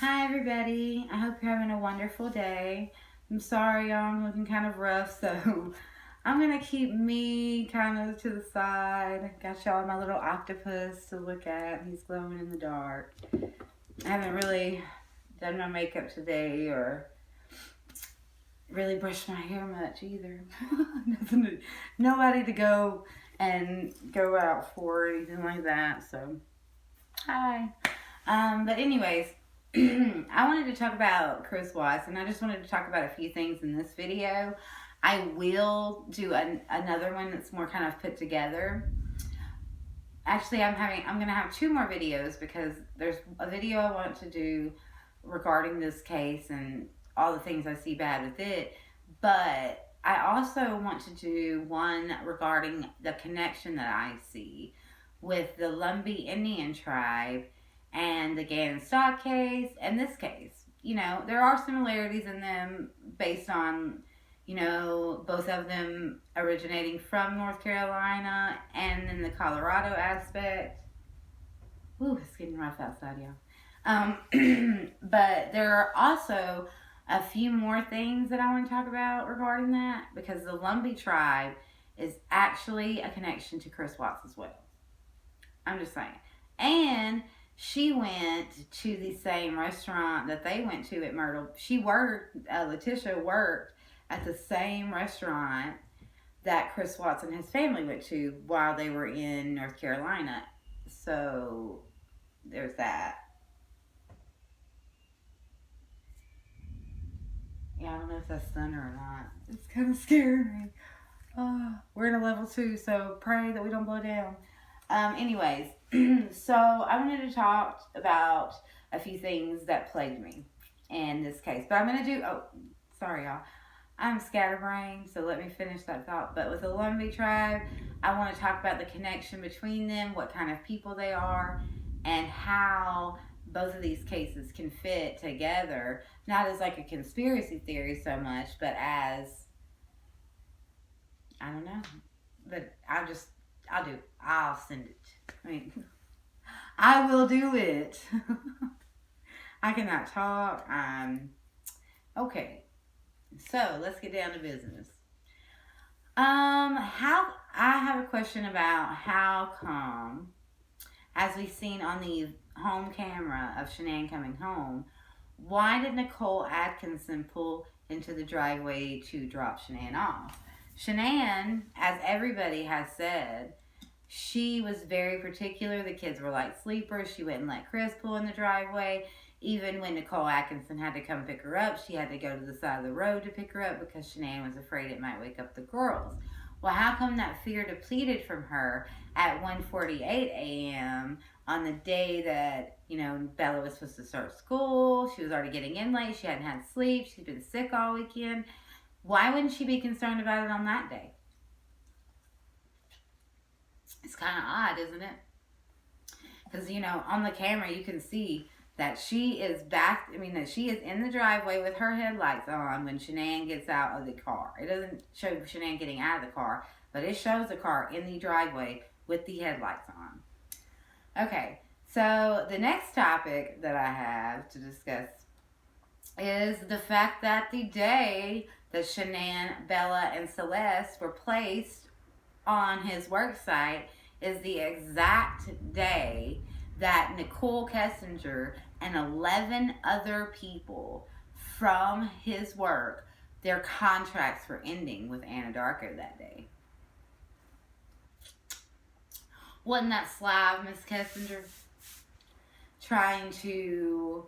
Hi everybody, I hope you're having a wonderful day. I'm sorry y'all, I'm looking kind of rough, so I'm gonna keep me kind of to the side. Got y'all my little octopus to look at. He's glowing in the dark. I haven't really done my makeup today or really brushed my hair much either. Nobody to go and go out for or anything like that, so hi. But anyways, I wanted to talk about Chris Watts, and I just wanted to talk about a few things in this video. I will do another one that's more kind of put together. Actually, I'm gonna have two more videos because there's a video I want to do regarding this case and all the things I see bad with it. But I also want to do one regarding the connection that I see with the Lumbee Indian tribe and the Gannon Stock case and this case. You know, there are similarities in them based on, you know, both of them originating from North Carolina and then the Colorado aspect. Ooh, it's getting rough outside, y'all. But there are also a few more things that I want to talk about regarding that because the Lumbee tribe is actually a connection to Chris Watts as well. I'm just saying. And she went to the same restaurant that they went to at Myrtle. Letitia worked at the same restaurant that Chris Watts and his family went to while they were in North Carolina. So there's that. Yeah, I don't know if that's thunder or not. It's kind of scaring me. We're in a level 2, so pray that we don't blow down. Anyways, so I wanted to talk about a few things that plagued me in this case. But I'm going to do, sorry y'all. I'm scatterbrained, so let me finish that thought. But with the Lumbee tribe, I want to talk about the connection between them, what kind of people they are, and how both of these cases can fit together. Not as like a conspiracy theory so much, but as, I don't know. But I'll send it. I mean, I will do it. I cannot talk. Okay. So let's get down to business. How I have a question about how come, as we've seen on the home camera of Shanann coming home, why did Nicole Atkinson pull into the driveway to drop Shanann off? Shanann, as everybody has said, she was very particular. The kids were like sleepers. She wouldn't let Chris pull in the driveway. Even when Nicole Atkinson had to come pick her up, she had to go to the side of the road to pick her up because Shanann was afraid it might wake up the girls. Well, how come that fear depleted from her at 1:48 a.m. on the day that, you know, Bella was supposed to start school? She was already getting in late. She hadn't had sleep. She'd been sick all weekend. Why wouldn't she be concerned about it on that day? It's kind of odd, isn't it? Because, you know, on the camera you can see that she is that she is in the driveway with her headlights on when Shanann gets out of the car. It doesn't show Shanann getting out of the car, but it shows the car in the driveway with the headlights on. Okay, so the next topic that I have to discuss is the fact that the day that Shanann, Bella, and Celeste were placed on his work site is the exact day that Nicole Kessinger and 11 other people from his work, their contracts were ending with Anadarko that day. Wasn't that slab, Miss Kessinger? Trying to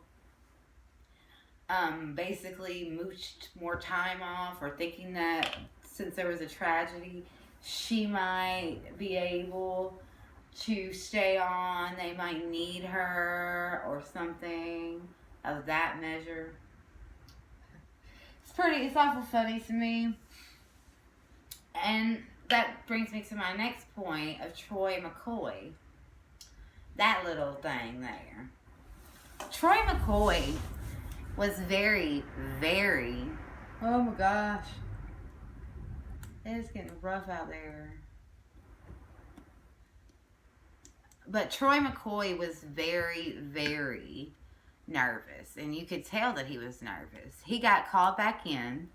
basically mooch more time off, or thinking that since there was a tragedy, she might be able to stay on, they might need her or something of that measure. It's awful funny to me. And that brings me to my next point of Troy McCoy. That little thing there. Troy McCoy was very, very, oh my gosh, it's getting rough out there. But Troy McCoy was very, very nervous, and you could tell that he was nervous. He got called back in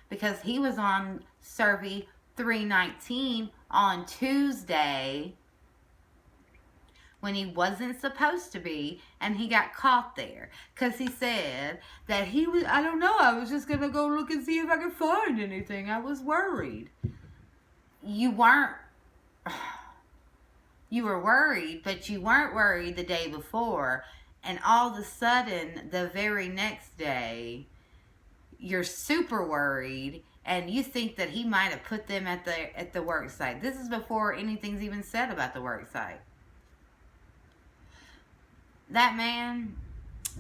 because he was on Survey 319 on Tuesday when he wasn't supposed to be, and he got caught there because he said that he was, I don't know, I was just going to go look and see if I could find anything. I was worried. You weren't, you were worried, but you weren't worried the day before, and all of a sudden, the very next day, you're super worried, and you think that he might have put them at the work site. This is before anything's even said about the work site. That man,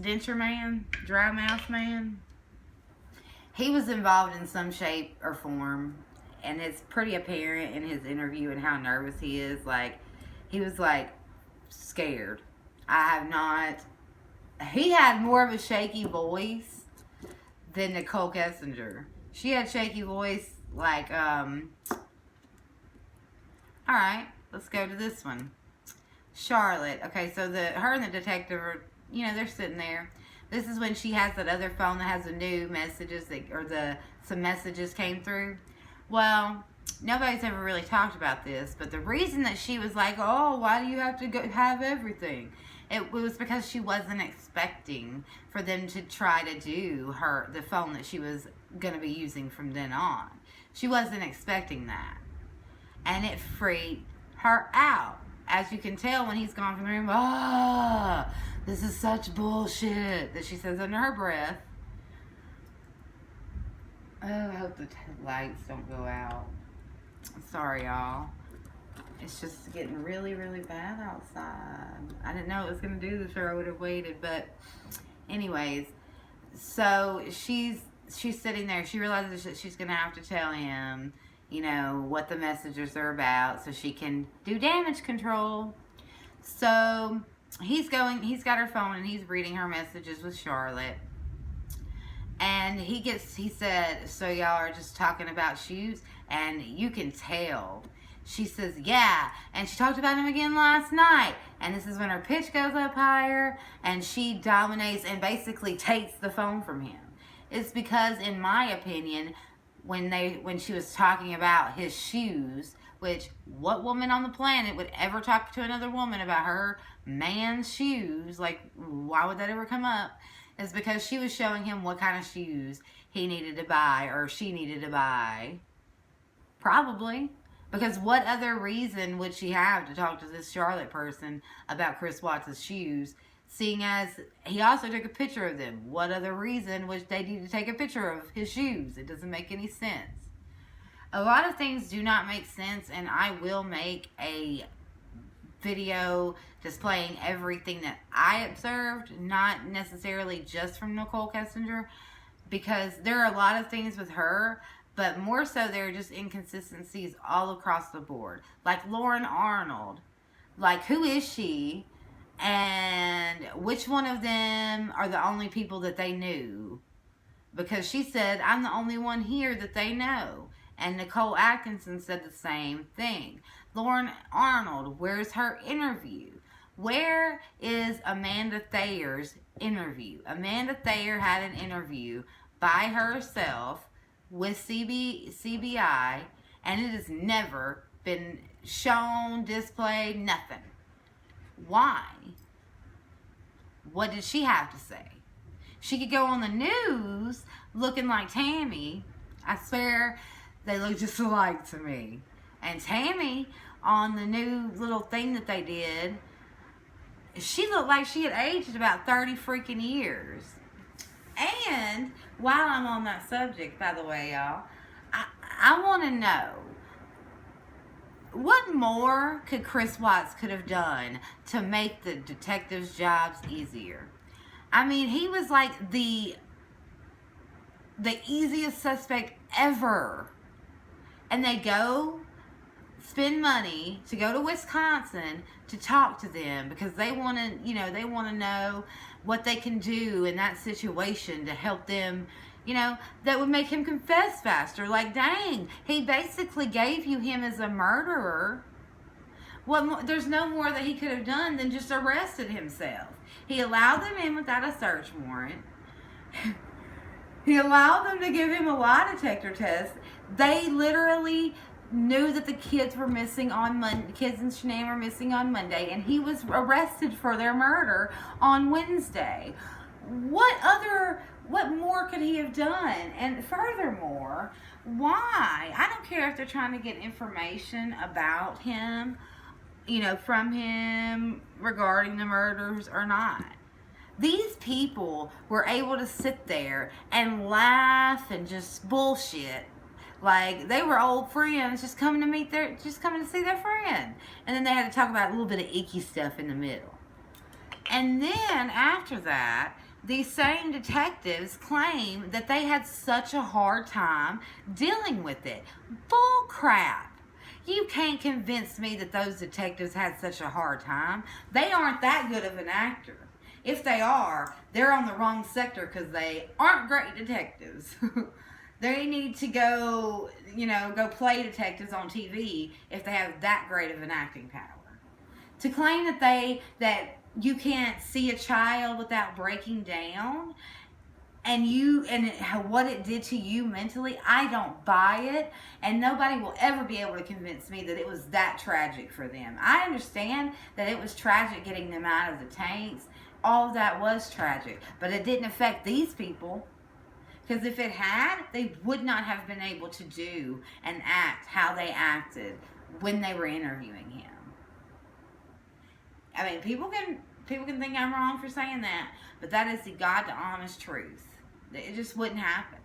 denture man, dry mouth man, he was involved in some shape or form, and it's pretty apparent in his interview and how nervous he is. Like, he was like scared. He had more of a shaky voice than Nicole Kessinger. She had shaky voice like, alright, let's go to this one. Charlotte. Okay, so her and the detective are, they're sitting there. This is when she has that other phone that has the new messages some messages came through. Well, nobody's ever really talked about this, but the reason that she was like, oh, why do you have to have everything? It was because she wasn't expecting for them to try to do the phone that she was going to be using from then on. She wasn't expecting that. And it freaked her out. As you can tell when he's gone from the room, this is such bullshit, that she says under her breath. Oh, I hope the lights don't go out. Sorry, y'all. It's just getting really, really bad outside. I didn't know it was going to do this, or I would have waited. But anyways, so she's sitting there. She realizes that she's going to have to tell him, what the messages are about so she can do damage control. So he's got her phone and he's reading her messages with Charlotte. And he said, so y'all are just talking about shoes? And you can tell. She says, yeah. And she talked about him again last night. And this is when her pitch goes up higher and she dominates and basically takes the phone from him. It's because, in my opinion, when she was talking about his shoes, which what woman on the planet would ever talk to another woman about her man's shoes? Like, why would that ever come up? Is because she was showing him what kind of shoes he needed to buy, or she needed to buy. Probably. Because what other reason would she have to talk to this Charlotte person about Chris Watts' shoes, seeing as he also took a picture of them? What other reason would they need to take a picture of his shoes? It doesn't make any sense. A lot of things do not make sense, and I will make a video displaying everything that I observed, not necessarily just from Nicole Kessinger, because there are a lot of things with her, but more so there are just inconsistencies all across the board. Like Lauren Arnold. Like, who is she? And which one of them are the only people that they knew? Because she said, I'm the only one here that they know. And Nicole Atkinson said the same thing. Lauren Arnold, where's her interview? Where is Amanda Thayer's interview? Amanda Thayer had an interview by herself with CBI, and it has never been shown, displayed, nothing. Why? What did she have to say? She could go on the news looking like Tammy. I swear they look just alike to me. And Tammy, on the new little thing that they did, she looked like she had aged about 30 freaking years. And while I'm on that subject, by the way, y'all, I want to know, what more could Chris Watts could have done to make the detectives' jobs easier? I mean, he was like the easiest suspect ever. And they go spend money to go to Wisconsin to talk to them because they want to, they want to know what they can do in that situation to help them, that would make him confess faster. Like, dang, he basically gave you him as a murderer. There's no more that he could have done than just arrested himself. He allowed them in without a search warrant. He allowed them to give him a lie detector test. They literally knew that the kids were missing on Monday. Kids and Shanann were missing on Monday, and he was arrested for their murder on Wednesday. What more could he have done? And furthermore, why? I don't care if they're trying to get information about him, from him regarding the murders or not. These people were able to sit there and laugh and just bullshit like they were old friends just coming to see their friend. And then they had to talk about a little bit of icky stuff in the middle. And then after that, these same detectives claim that they had such a hard time dealing with it. Bull crap. You can't convince me that those detectives had such a hard time. They aren't that good of an actor. If they are, they're on the wrong sector because they aren't great detectives. They need to go play detectives on TV if they have that great of an acting power. To claim that you can't see a child without breaking down and what it did to you mentally, I don't buy it, and nobody will ever be able to convince me that it was that tragic for them. I understand that it was tragic getting them out of the tanks. All of that was tragic, but it didn't affect these people. Because if it had, they would not have been able to do and act how they acted when they were interviewing him. I mean, people can think I'm wrong for saying that, but that is the God to honest truth. It just wouldn't happen.